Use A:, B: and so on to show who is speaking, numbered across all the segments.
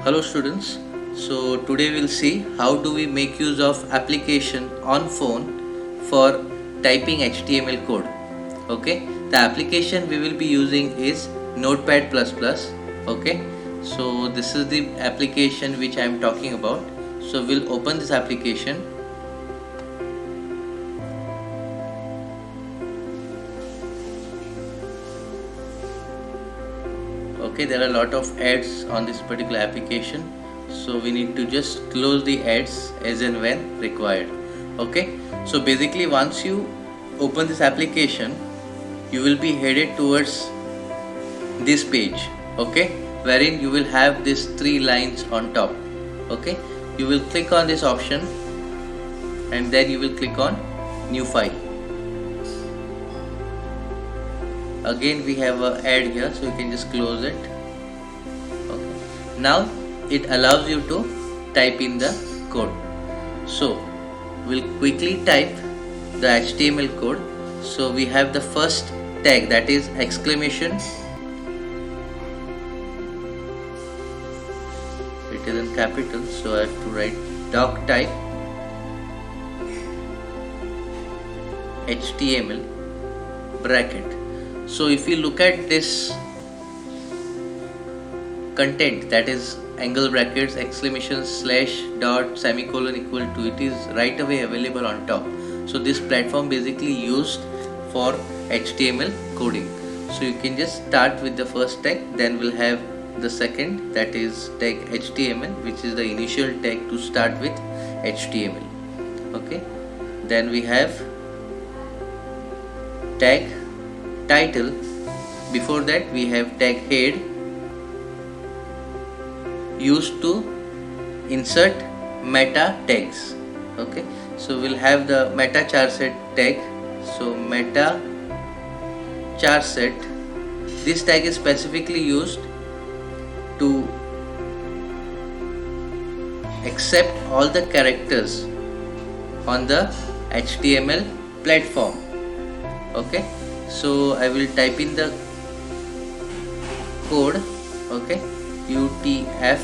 A: Hello students. So today we'll see how do we make use of application on phone for typing HTML code. Okay, the application we will be using is Notepad++. Okay, so this is the application which I am talking about. So we'll open this application. Okay, there are a lot of ads on this particular application, so we need to just close the ads as and when required. Okay, so basically once you open this application, you will be headed towards this page, okay, wherein you will have these three lines on top. Okay, you will click on this option and then you will click on new file. Again we have an ad here, so you can just close it. Okay, now it allows you to type in the code. So we'll quickly type the HTML code. So we have the first tag, that is exclamation. It is in capital, so I have to write doc type HTML bracket. So if you look at this content, that is angle brackets, exclamation, slash, dot, semicolon equal to, it is right away available on top. So this platform basically used for HTML coding. So you can just start with the first tag, then we'll have the second, that is tag HTML, which is the initial tag to start with HTML. Okay, then we have tag title. Before that we have tag head, used to insert meta tags. Okay, so we'll have the meta charset tag. So meta charset, this tag is specifically used to accept all the characters on the HTML platform. Okay, so I will type in the code. Okay, UTF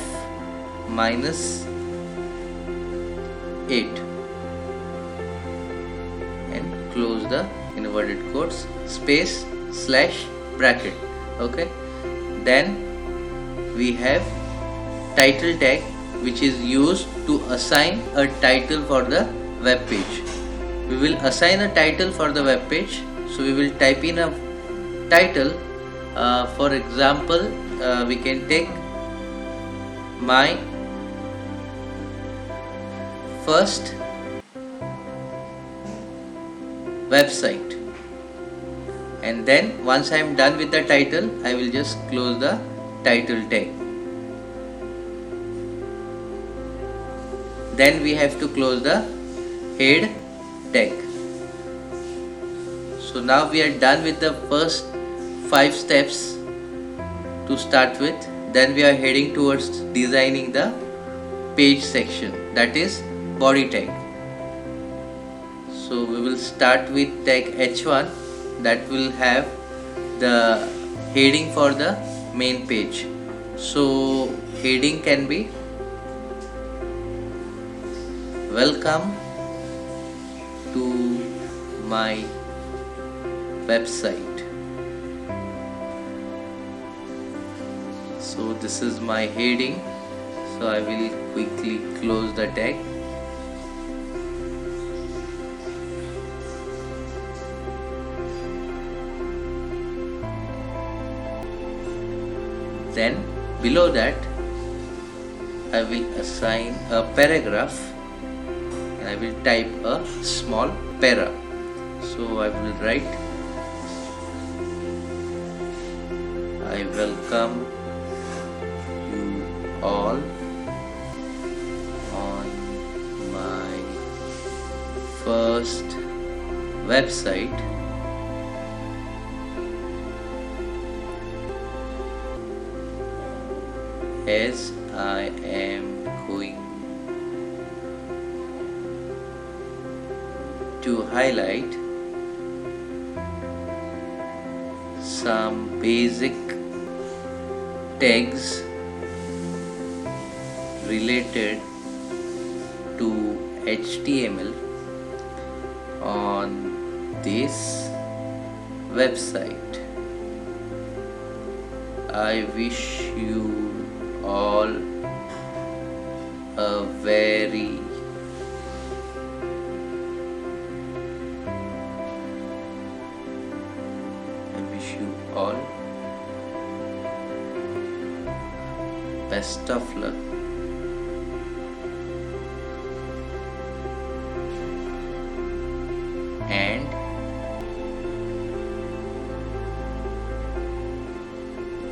A: -8 and close the inverted quotes, space, slash, bracket. Okay, then we have title tag, which is used to assign a title for the web page. We will assign a title for the web page. So we will type in a title. For example, we can take my first website, and then once I am done with the title, I will just close the title tag. Then we have to close the head tag. So now we are done with the first 5 steps to start with. Then we are heading towards designing the page section, that is body tag. So we will start with tag H1, that will have the heading for the main page. So heading can be welcome to my website. So this is my heading, so I will quickly close the tag. Then below that I will assign a paragraph and I will type a small para. So I will write, I welcome you all on my first website. As I am going to highlight some basic tags related to HTML on this website. I wish you all a very all best of luck. And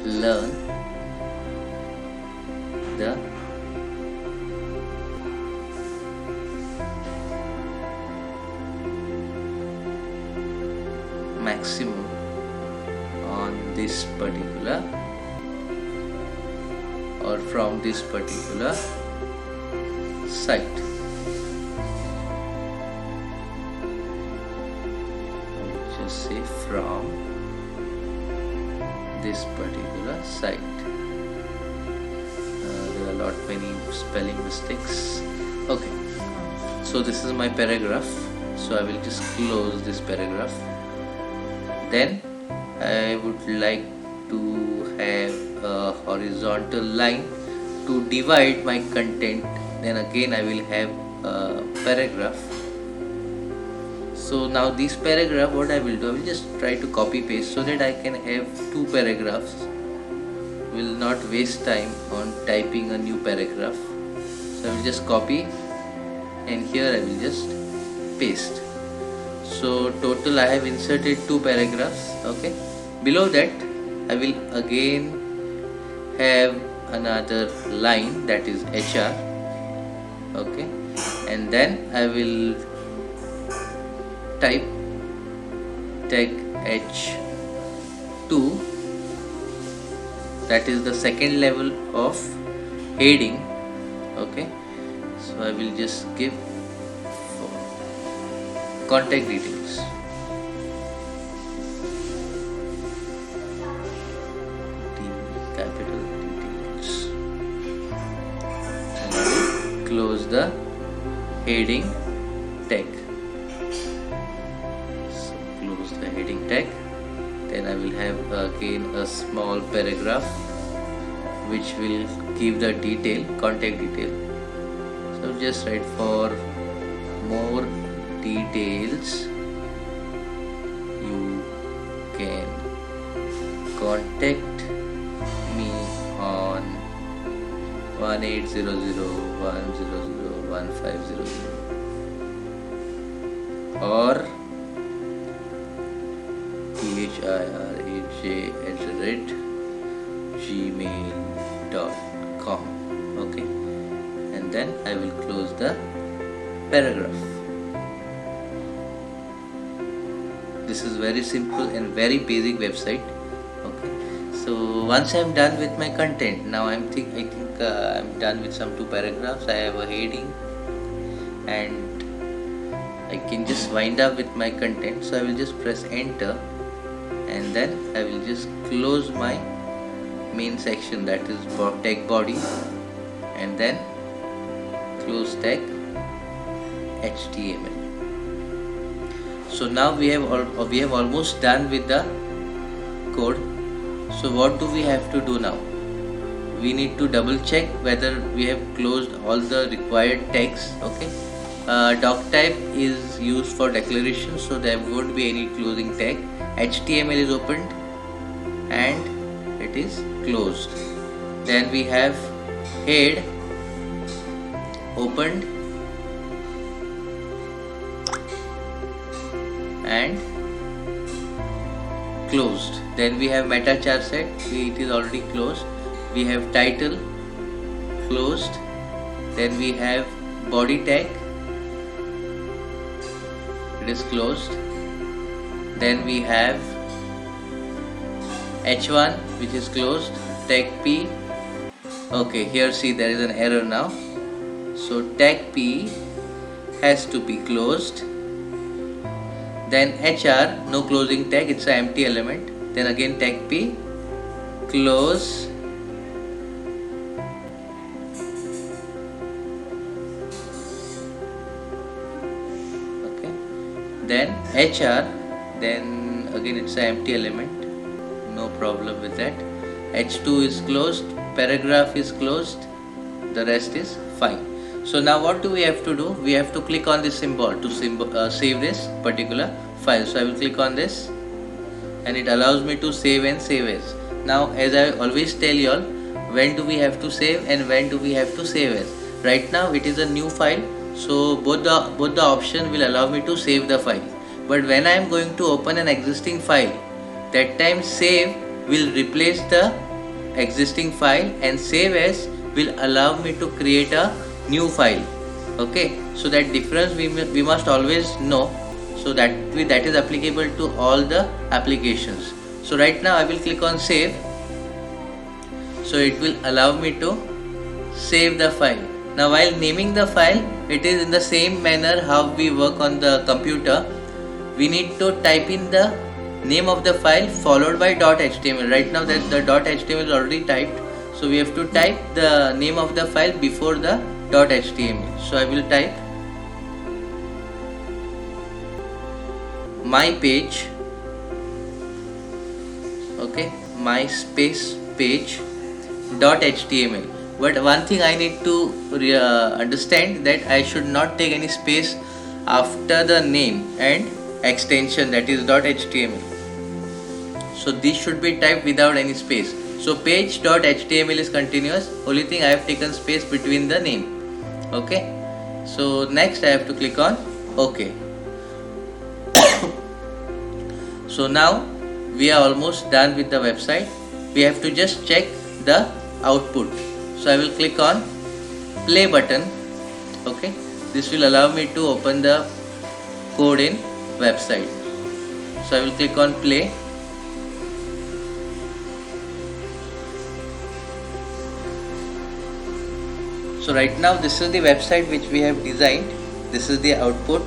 A: learn the maximum on this particular or from this particular site. Just say from this particular site. There are a lot many spelling mistakes. Okay, so this is my paragraph, so I will just close this paragraph. Then I would like to have a horizontal line to divide my content. Then again I will have a paragraph. So now this paragraph, what I will do, I will just try to copy paste so that I can have two paragraphs. Will not waste time on typing a new paragraph. So I will just copy and here I will just paste. So total I have inserted two paragraphs. Okay, below that I will again have another line, that is HR. Okay, and then I will type tag H2, that is the second level of heading. Okay, so I will just give contact details. Capital details. And I will close the heading tag. So close the heading tag. Then I will have again a small paragraph which will give the detail, contact detail. So just write for more details you can contact me on 18001001001500 or thiraj@gmail.com. Okay, and then I will close the paragraph. This is very simple and very basic website. Okay, so once I'm done with my content, now I think I'm done with some two paragraphs. I have a heading and I can just wind up with my content. So I will just press enter and then I will just close my main section, that is for tag body, and then close tag HTML. So now we have almost done with the code. So what do we have to do now? We need to double check whether we have closed all the required tags. Okay, doc type is used for declaration, so there won't be any closing tag. HTML is opened and it is closed. Then we have head opened and closed. Then we have meta char set, it is already closed. We have title closed. Then we have body tag, it is closed. Then we have H1 which is closed. Tag P, okay, here see there is an error now. So tag P has to be closed. Then HR, no closing tag, it's an empty element. Then again tag P, close. HR, then again it's an empty element, no problem with that. H2 is closed, paragraph is closed, the rest is fine. So now what do we have to do? We have to click on this symbol to save this particular file. So I will click on this and it allows me to save and save as. Now as I always tell you all, when do we have to save and when do we have to save as. Right now it is a new file, so both the option will allow me to save the file. But when I am going to open an existing file, that time save will replace the existing file and save as will allow me to create a new file. Okay, so that difference we must always know, so that is applicable to all the applications. So right now I will click on save, so it will allow me to save the file. Now while naming the file, it is in the same manner how we work on the computer. We need to type in the name of the file followed by .html. Right now that the .html is already typed, so we have to type the name of the file before the .html. So I will type my page, okay, my space page .html. But one thing I need to understand, that I should not take any space after the name and extension, that is .html. So this should be typed without any space. So page.html is continuous, only thing I have taken space between the name. Okay, so next I have to click on OK. So now we are almost done with the website. We have to just check the output. So I will click on play button. Okay, this will allow me to open the code in website. So I will click on play. So right now this is the website which we have designed. This is the output,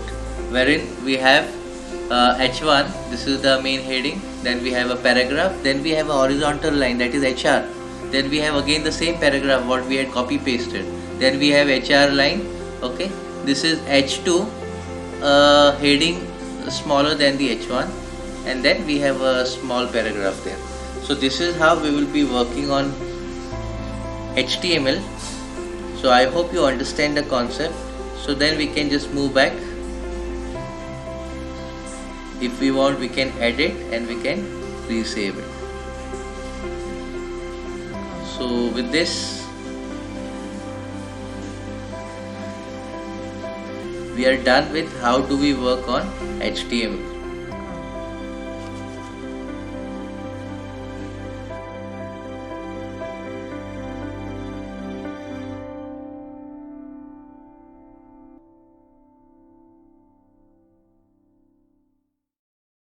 A: wherein we have H1, this is the main heading, then we have a paragraph, then we have a horizontal line, that is HR, then we have again the same paragraph what we had copy pasted, then we have HR line. Okay, this is H2, heading smaller than the H1, and then we have a small paragraph there. So this is how we will be working on HTML. So I hope you understand the concept. So then we can just move back. If we want, we can edit and we can resave it. So with this, we are done with how do we work on HTML.